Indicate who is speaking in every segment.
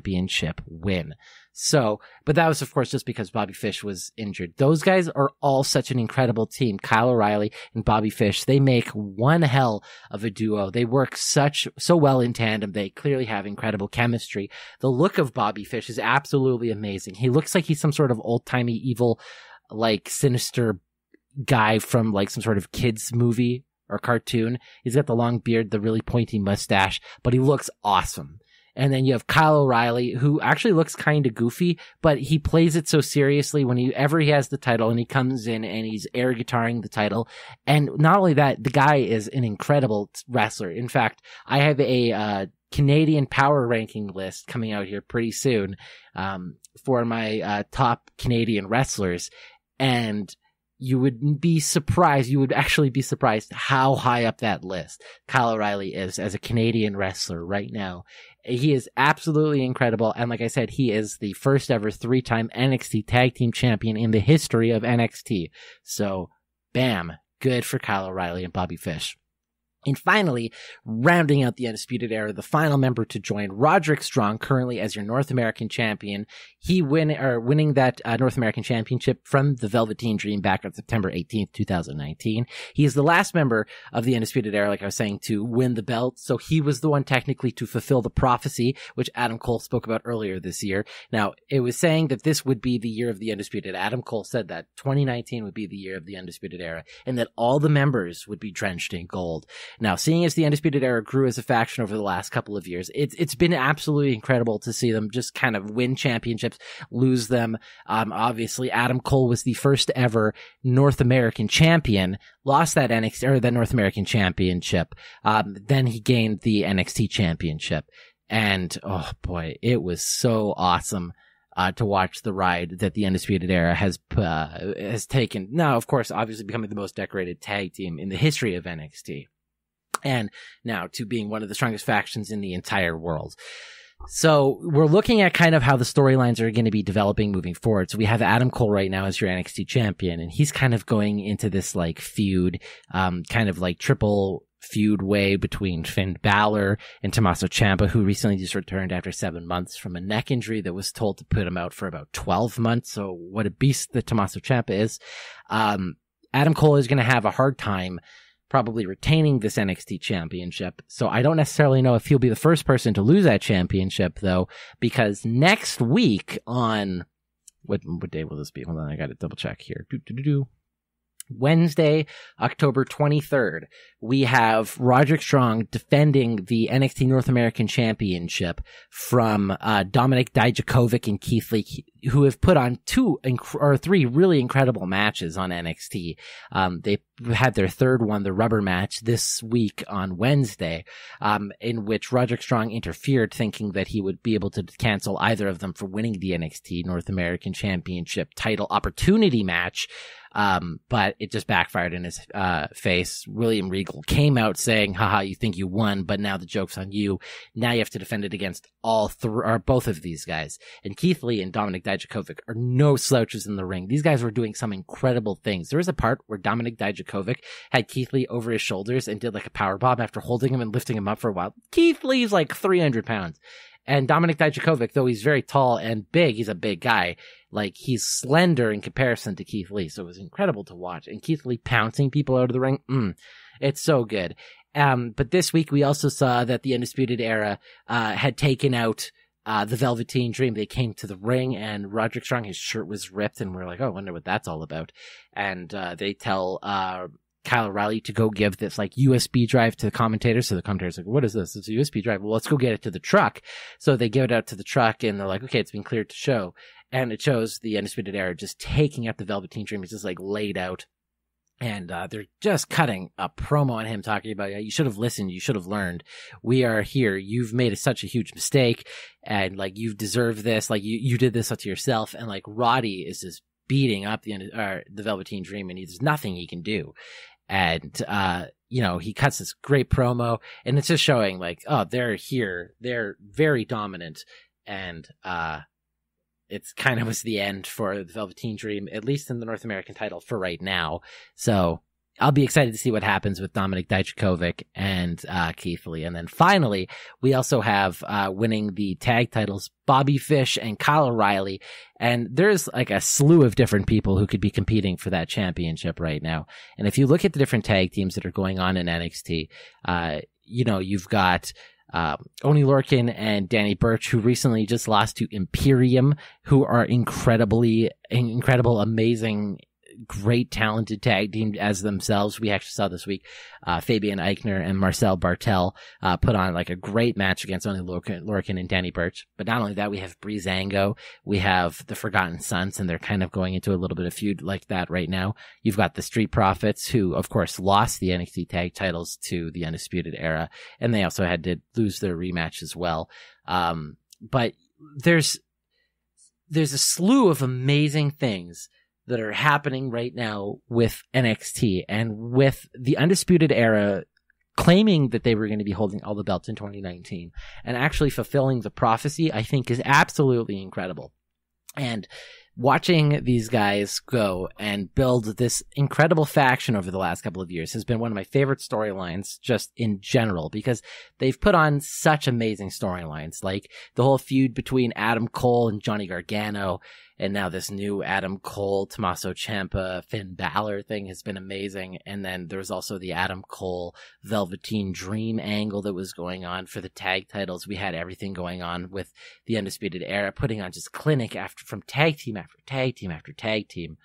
Speaker 1: Championship win. So, but that was, of course, just because Bobby Fish was injured. Those guys are all such an incredible team. Kyle O'Reilly and Bobby Fish, they make one hell of a duo. They work so well in tandem. They clearly have incredible chemistry. The look of Bobby Fish is absolutely amazing. He looks like he's some sort of old-timey evil, like sinister guy from like some sort of kids movie or cartoon. He's got the long beard, the really pointy mustache, but he looks awesome. And then you have Kyle O'Reilly, who actually looks kind of goofy, but he plays it so seriously whenever he has the title, and he comes in and he's air guitaring the title. And not only that, the guy is an incredible wrestler. In fact, I have a Canadian power ranking list coming out here pretty soon for my top Canadian wrestlers. And you would be surprised. You would actually be surprised how high up that list Kyle O'Reilly is as a Canadian wrestler right now. He is absolutely incredible. And like I said, he is the first ever 3-time NXT Tag Team Champion in the history of NXT. So, bam, good for Kyle O'Reilly and Bobby Fish. And finally, rounding out the Undisputed Era, the final member to join, Roderick Strong, currently as your North American champion. He winning that North American championship from the Velveteen Dream back on September 18th, 2019. He is the last member of the Undisputed Era, like I was saying, to win the belt. So he was the one technically to fulfill the prophecy, which Adam Cole spoke about earlier this year. Now, it was saying that this would be the year of the Undisputed. Adam Cole said that 2019 would be the year of the Undisputed Era, and that all the members would be drenched in gold. Now, seeing as the Undisputed Era grew as a faction over the last couple of years, it's been absolutely incredible to see them just kind of win championships, lose them. Obviously, Adam Cole was the first ever North American champion, lost that NXT or that North American championship. Then he gained the NXT championship, and oh boy, it was so awesome. To watch the ride that the Undisputed Era has taken. Now, of course, obviously becoming the most decorated tag team in the history of NXT. And now to being one of the strongest factions in the entire world. So we're looking at kind of how the storylines are going to be developing moving forward. So we have Adam Cole right now as your NXT champion, and he's kind of going into this like feud, kind of like triple feud way between Finn Balor and Tommaso Ciampa, who recently just returned after 7 months from a neck injury that was told to put him out for about 12 months. So what a beast that Tommaso Ciampa is. Adam Cole is going to have a hard time probably retaining this NXT championship. So I don't necessarily know if he'll be the first person to lose that championship, though, because next week on what day will this be? Hold on, I got to double check here. Wednesday, October 23rd, we have Roderick Strong defending the NXT North American Championship from Dominik Dijakovic and Keith Lee, who have put on 3 really incredible matches on NXT. They had their third one, the rubber match, this week on Wednesday, in which Roderick Strong interfered, thinking that he would be able to cancel either of them for winning the NXT North American Championship title opportunity match. But it just backfired in his face. William Regal came out saying, haha, you think you won, but now the joke's on you. Now you have to defend it against both of these guys. And Keith Lee and Dominik Dijakovic are no slouches in the ring. These guys were doing some incredible things. There was a part where Dominik Dijakovic had Keith Lee over his shoulders and did like a powerbomb after holding him and lifting him up for a while. Keith Lee's like 300 pounds. And Dominik Dijakovic, though he's very tall and big, he's a big guy. Like, he's slender in comparison to Keith Lee. So it was incredible to watch. And Keith Lee pouncing people out of the ring. It's so good. But this week we also saw that the Undisputed Era, had taken out, the Velveteen Dream. They came to the ring and Roderick Strong, his shirt was ripped, and we're like, oh, I wonder what that's all about. And, they tell, Kyle O'Reilly to go give this like USB drive to the commentators. So the commentators are like, what is this? It's a USB drive. Well, let's go get it to the truck. So they give it out to the truck and they're like, okay, it's been cleared to show. And it shows the Undisputed Era just taking up the Velveteen Dream. It's just like laid out. And they're just cutting a promo on him talking about, yeah, you should have listened. You should have learned. We are here. You've made such a huge mistake. And like, you deserve this. Like you did this to yourself. And like Roddy is just beating up the Velveteen Dream, and there's nothing he can do. And, he cuts this great promo, and it's just showing like, oh, they're here. They're very dominant. And, it's kind of was the end for the Velveteen Dream, at least in the North American title for right now. So I'll be excited to see what happens with Dominik Dijakovic and Keith Lee. And then finally, we also have winning the tag titles, Bobby Fish and Kyle O'Reilly. And there's like a slew of different people who could be competing for that championship right now. And if you look at the different tag teams that are going on in NXT, you've got Oney Lorcan and Danny Burch, who recently just lost to Imperium, who are incredible, amazing, great, talented tag team as themselves. We actually saw this week Fabian Eichner and Marcel Bartel put on like a great match against Oney Lorcan and Danny Burch. But not only that, we have Breezango, we have the Forgotten Sons, and they're kind of going into a little bit of feud like that right now. You've got the Street Profits, who of course lost the NXT tag titles to the Undisputed Era, and they also had to lose their rematch as well. But there's a slew of amazing things that are happening right now with NXT, and with the Undisputed Era claiming that they were going to be holding all the belts in 2019 and actually fulfilling the prophecy, I think is absolutely incredible. And watching these guys go and build this incredible faction over the last couple of years has been one of my favorite storylines just in general, because they've put on such amazing storylines, like the whole feud between Adam Cole and Johnny Gargano. And now this new Adam Cole, Tommaso Ciampa, Finn Balor thing has been amazing. And then there's also the Adam Cole Velveteen Dream angle that was going on for the tag titles. We had everything going on with the Undisputed Era, putting on just clinic from tag team after tag team after tag team.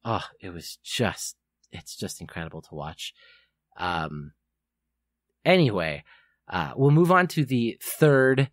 Speaker 1: Oh, it's just incredible to watch. Anyway, we'll move on to the third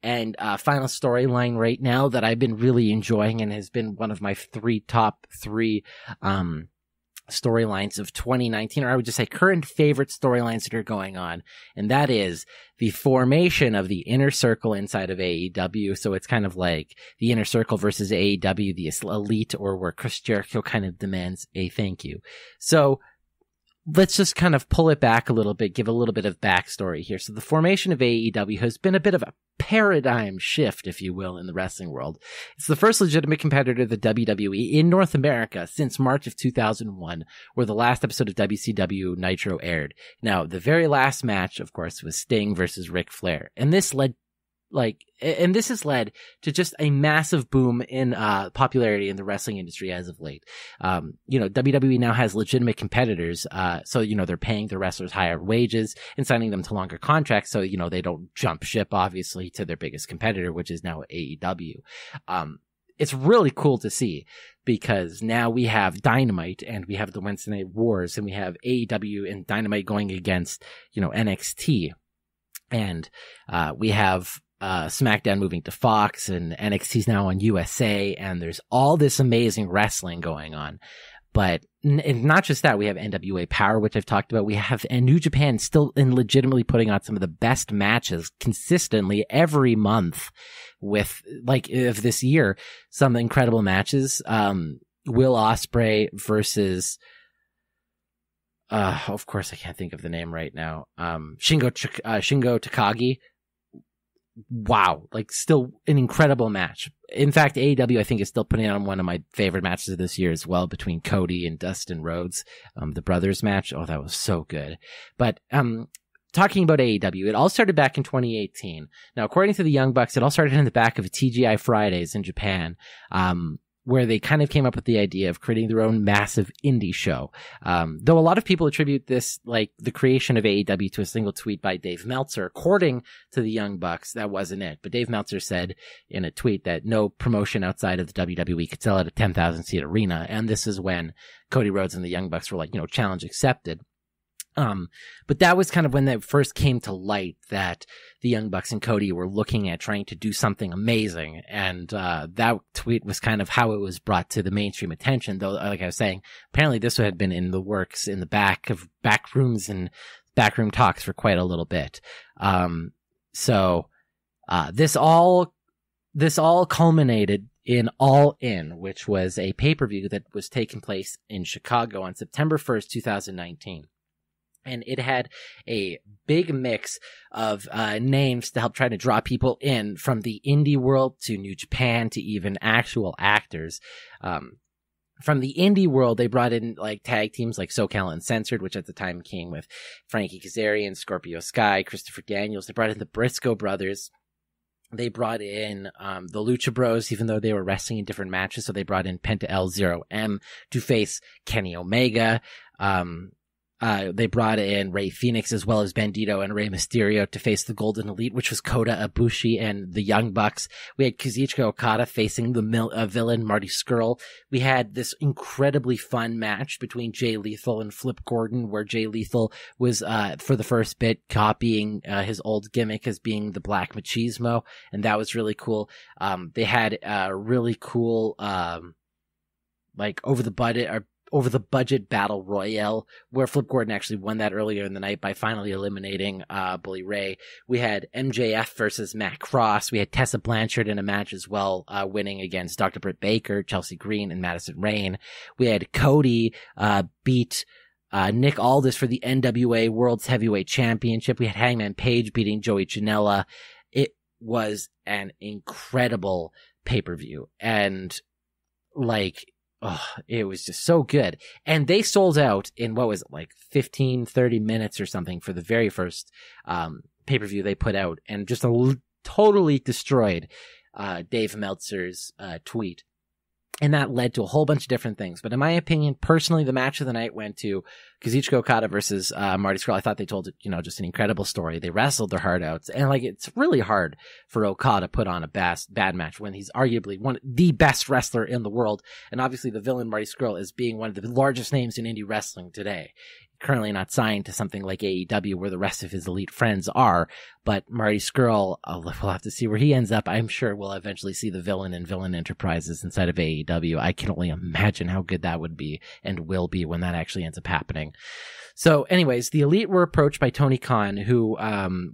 Speaker 1: and final storyline right now that I've been really enjoying and has been one of my top three storylines of 2019, or I would just say current favorite storylines that are going on. And that is the formation of the Inner Circle inside of AEW. So it's kind of like the Inner Circle versus AEW, the Elite, or where Chris Jericho kind of demands a thank you. So let's just kind of pull it back a little bit, give a little bit of backstory here. So the formation of AEW has been a bit of a paradigm shift, if you will, in the wrestling world. It's the first legitimate competitor to the WWE in North America since March of 2001, where the last episode of WCW Nitro aired. Now, the very last match, of course, was Sting versus Ric Flair. And this has led to just a massive boom in popularity in the wrestling industry as of late. WWE now has legitimate competitors, so they're paying their wrestlers higher wages and signing them to longer contracts, so they don't jump ship obviously to their biggest competitor, which is now AEW. It's really cool to see, because now we have Dynamite and we have the Wednesday Night Wars, and we have AEW and Dynamite going against NXT, and we have SmackDown moving to Fox, and NXT's now on USA, and there's all this amazing wrestling going on. But not just that, we have NWA Power, which I've talked about. We have New Japan still legitimately putting on some of the best matches consistently every month with, of this year, some incredible matches. Will Ospreay versus, of course I can't think of the name right now. Shingo Takagi. Wow, still an incredible match. In fact, AEW, I think, is still putting on one of my favorite matches of this year as well, between Cody and Dustin Rhodes, the brothers match. Oh, that was so good. But talking about AEW, it all started back in 2018. Now, according to the Young Bucks, it all started in the back of a TGI Fridays in Japan, where they kind of came up with the idea of creating their own massive indie show. Though a lot of people attribute this, the creation of AEW, to a single tweet by Dave Meltzer. According to the Young Bucks, that wasn't it. But Dave Meltzer said in a tweet that no promotion outside of the WWE could sell at a 10,000 seat arena. And this is when Cody Rhodes and the Young Bucks were challenge accepted. But that was kind of when that first came to light, that the Young Bucks and Cody were looking at trying to do something amazing. And, that tweet was kind of how it was brought to the mainstream attention. Though, like I was saying, apparently this had been in the works in the back rooms and backroom talks for quite a little bit. This all culminated in All In, which was a pay-per-view that was taking place in Chicago on September 1st, 2019. And it had a big mix of names to help try to draw people in, from the indie world to New Japan to even actual actors. From the indie world, they brought in like tag teams like SoCal Uncensored, which at the time came with Frankie Kazarian, Scorpio Sky, Christopher Daniels. They brought in the Briscoe brothers. They brought in the Lucha Bros, even though they were wrestling in different matches. So they brought in Penta L0M to face Kenny Omega. They brought in Rey Fenix as well as Bandito and Rey Mysterio to face the Golden Elite, which was Kota Ibushi and the Young Bucks. We had Kazuchika Okada facing the villain Marty Scurll. We had this incredibly fun match between Jay Lethal and Flip Gordon, where Jay Lethal was, for the first bit, copying his old gimmick as being the Black Machismo, and that was really cool. They had a really cool, like over the budget battle royale, where Flip Gordon actually won that earlier in the night by finally eliminating Bully Ray. We had MJF versus Matt Cross. We had Tessa Blanchard in a match as well, winning against Dr. Britt Baker, Chelsea Green, and Madison Rayne. We had Cody beat Nick Aldis for the NWA World's Heavyweight Championship. We had Hangman Page beating Joey Janela. It was an incredible pay-per-view, and like, oh, it was just so good. And they sold out in, what was it, like 15, 30 minutes or something for the very first pay-per-view they put out, and just totally destroyed Dave Meltzer's tweet. And that led to a whole bunch of different things. But in my opinion, personally, the match of the night went to Kazuchika Okada versus Marty Scurll. I thought they told, just an incredible story. They wrestled their heart out. And like, it's really hard for Okada to put on a bad match when he's arguably the best wrestler in the world. And obviously the villain Marty Scurll is being one of the largest names in indie wrestling today. Currently not signed to something like AEW where the rest of his elite friends are, but Marty Scurll, we'll have to see where he ends up. I'm sure we'll eventually see the villain and Villain Enterprises inside of AEW. I can only imagine how good that would be and will be when that actually ends up happening. So anyways, the Elite were approached by Tony Khan, who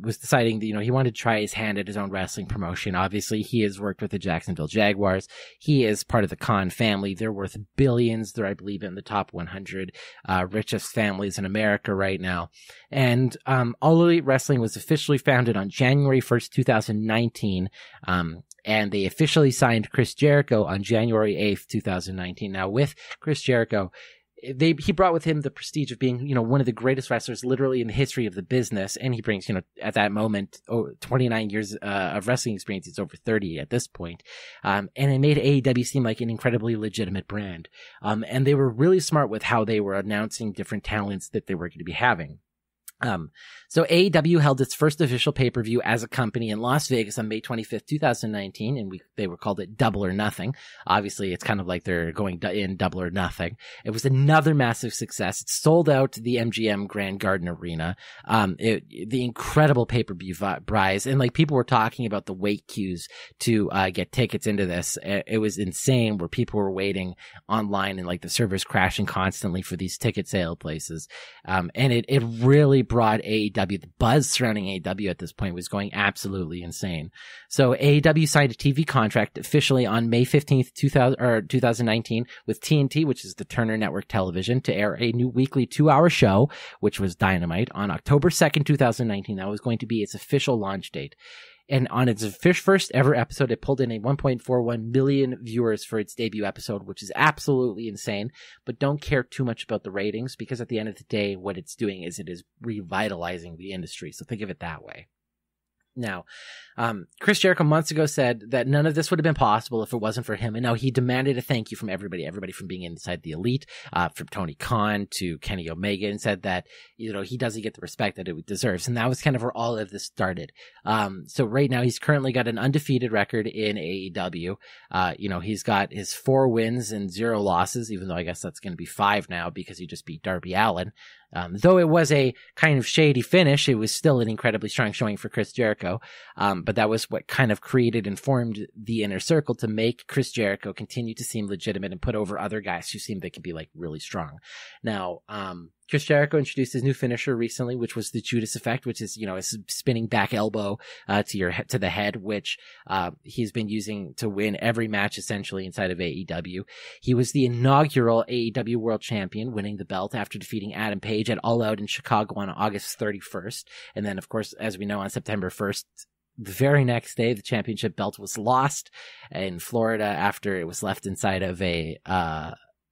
Speaker 1: was deciding that, he wanted to try his hand at his own wrestling promotion. Obviously, he has worked with the Jacksonville Jaguars. He is part of the Khan family. They're worth billions. They're, I believe, in the top 100 richest families in America right now. And All Elite Wrestling was officially founded on January 1st, 2019. And they officially signed Chris Jericho on January 8th, 2019. Now, with Chris Jericho, he brought with him the prestige of being, one of the greatest wrestlers literally in the history of the business. And he brings, at that moment, 29 years of wrestling experience. It's over 30 at this point. And it made AEW seem like an incredibly legitimate brand. And they were really smart with how they were announcing different talents that they were going to be having. So AEW held its first official pay-per-view as a company in Las Vegas on May 25th, 2019, and they were called it Double or Nothing. Obviously, it's kind of like they're going in Double or Nothing. It was another massive success. It sold out the MGM Grand Garden Arena. The incredible pay-per-view prize, and like people were talking about the wait queues to get tickets into this. It was insane where people were waiting online and like the servers crashing constantly for these ticket sale places. And it really brought AEW, the buzz surrounding AEW at this point was going absolutely insane. So AEW signed a TV contract officially on May 15th, 2019 with TNT, which is the Turner Network Television, to air a new weekly 2-hour show, which was Dynamite, on October 2nd, 2019. That was going to be its official launch date. And on its first ever episode, it pulled in a 1.41 million viewers for its debut episode, which is absolutely insane. But don't care too much about the ratings, because at the end of the day, what it's doing is it is revitalizing the industry. So think of it that way. Now, Chris Jericho months ago said that none of this would have been possible if it wasn't for him. And now he demanded a thank you from everybody from being inside the Elite, from Tony Khan to Kenny Omega, and said that, he doesn't get the respect that it deserves. And that was kind of where all of this started. So right now he's currently got an undefeated record in AEW. He's got his 4 wins and 0 losses, even though I guess that's going to be 5 now because he just beat Darby Allin. Though it was a kind of shady finish, it was still an incredibly strong showing for Chris Jericho. But that was what kind of created and formed the Inner Circle to make Chris Jericho continue to seem legitimate and put over other guys who seemed they could be like really strong. Now, Chris Jericho introduced his new finisher recently, which was the Judas Effect, which is, a spinning back elbow to the head, which he's been using to win every match essentially inside of AEW. He was the inaugural AEW World Champion, winning the belt after defeating Adam Page at All Out in Chicago on August 31st. And then, of course, as we know, on September 1st, the very next day, the championship belt was lost in Florida after it was left inside of a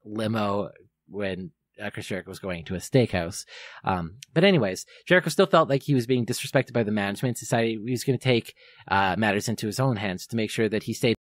Speaker 1: limo when Chris Jericho was going to a steakhouse. But anyways, Jericho still felt like he was being disrespected by the management, decided he was going to take matters into his own hands to make sure that he stayed